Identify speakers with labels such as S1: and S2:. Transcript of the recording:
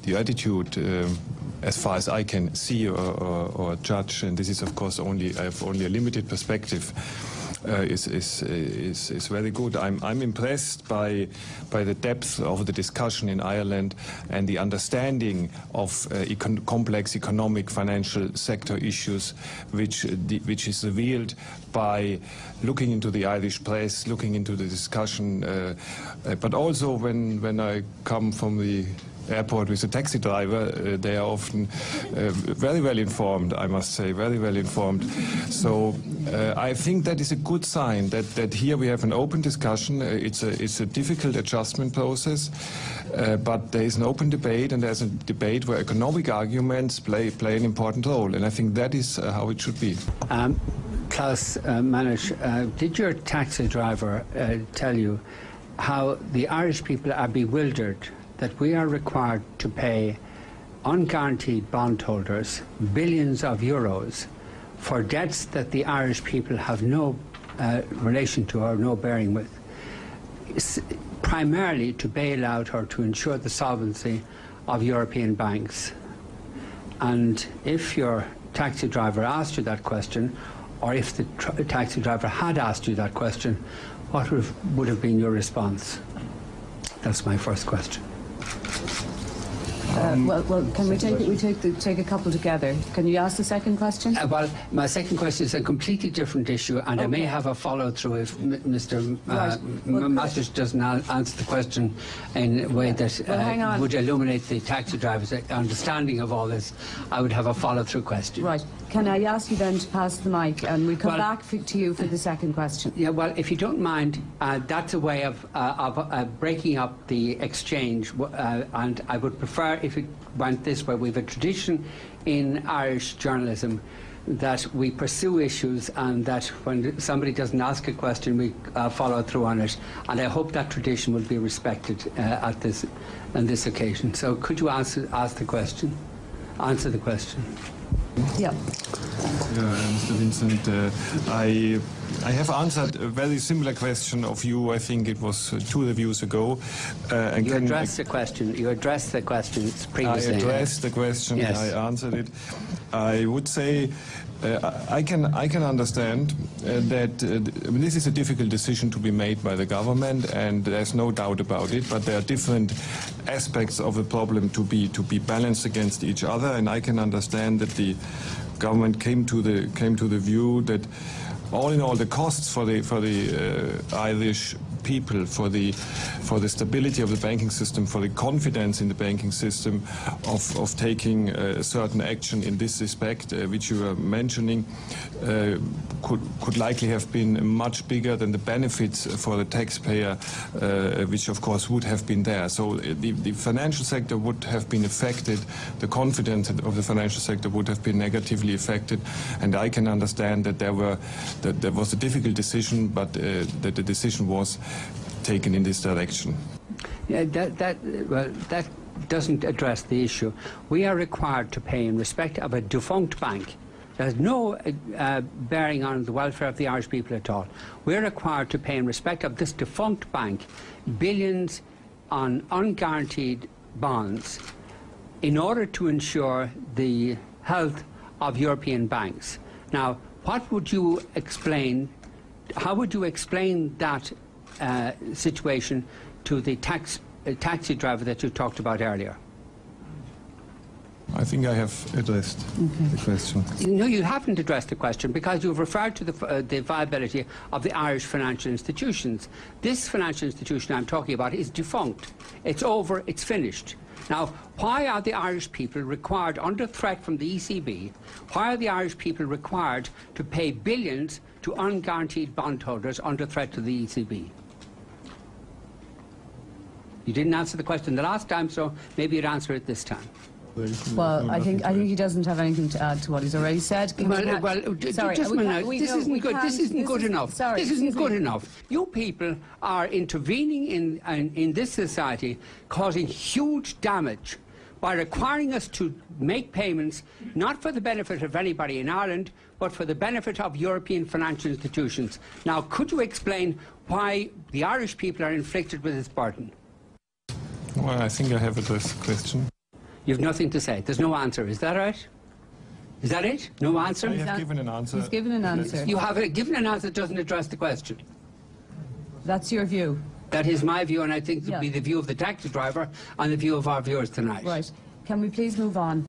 S1: The attitude, as far as I can see or judge, and this is of course I have only a limited perspective, is very good. I'm impressed by the depth of the discussion in Ireland and the understanding of complex economic financial sector issues, which is revealed by looking into the Irish press, looking into the discussion, but also when I come from the airport with a taxi driver, they are often very well informed, I must say, very well informed. So I think that is a good sign that here we have an open discussion. It's a difficult adjustment process, but there is an open debate, and there's a debate where economic arguments play an important role, and I think that is how it should be.
S2: Klausu Masuchu, did your taxi driver tell you how the Irish people are bewildered that we are required to pay unguaranteed bondholders billions of euros for debts that the Irish people have no relation to or no bearing with, primarily to bail out or to ensure the solvency of European banks? And if your taxi driver asked you that question, or if the taxi driver had asked you that question, what would have been your response? That's my first question.
S3: Well, can we take a couple together? Can you ask the second question?
S2: Well, my second question is a completely different issue, and okay. I may have a follow-through if Mr. Masuch doesn't answer the question in a way that would illuminate the taxi driver's understanding of all this. I would have a follow-through question.
S3: Right. Can I ask you then to pass the mic, and we'll come back to you for the second question?
S2: Yeah, well, if you don't mind, that's a way of breaking up the exchange, and I would prefer if it went this way. We have a tradition in Irish journalism that we pursue issues, and that when somebody doesn't ask a question, we follow through on it. And I hope that tradition will be respected on this occasion. So could you answer the question?
S3: Yeah.
S1: Mr. Vincent, I have answered a very similar question of you. I think it was 2 reviews ago.
S2: You addressed the question. You addressed the question previously.
S1: I addressed the question.
S2: Yes.
S1: I answered it. I would say I can understand that this is a difficult decision to be made by the government, and there's no doubt about it. But there are different aspects of the problem to be balanced against each other, and I can understand that the government came to the view that all in all the costs for the Irish people, for the stability of the banking system, for the confidence in the banking system of taking certain action in this respect, which you were mentioning, could likely have been much bigger than the benefits for the taxpayer, which of course would have been there. So the financial sector would have been affected, the confidence of the financial sector would have been negatively affected, and I can understand that there was a difficult decision, but that the decision was taken in this direction.
S2: Yeah, that doesn't address the issue. We are required to pay in respect of a defunct bank. There's no bearing on the welfare of the Irish people at all. We're required to pay in respect of this defunct bank billions on unguaranteed bonds in order to ensure the health of European banks. Now, what would you explain, how would you explain that situation to the taxi driver that you talked about earlier?
S1: I think I have addressed the question.
S2: No, you haven't addressed the question, because you've referred to the viability of the Irish financial institutions. This financial institution I'm talking about is defunct. It's over, it's finished. Now, why are the Irish people required, under threat from the ECB, why are the Irish people required to pay billions to unguaranteed bondholders under threat to the ECB? You didn't answer the question the last time, so maybe you'd answer it this time.
S3: Well, I think he doesn't have anything to add to what he's already said.
S2: Sorry, just a minute. This isn't good. This isn't good enough. This isn't good enough. You people are intervening in this society, causing huge damage by requiring us to make payments not for the benefit of anybody in Ireland, but for the benefit of European financial institutions. Now, could you explain why the Irish people are inflicted with this burden?
S1: Well, I think I have addressed the question.
S2: You have nothing to say. There's no answer. Is that right? Is that it? No answer?
S1: I have given an answer.
S3: He's given an answer.
S2: You have given an answer that doesn't address the question.
S3: That's your view.
S2: That is my view, and I think it would be the view of the taxi driver and the view of our viewers tonight.
S3: Right. Can we please move on?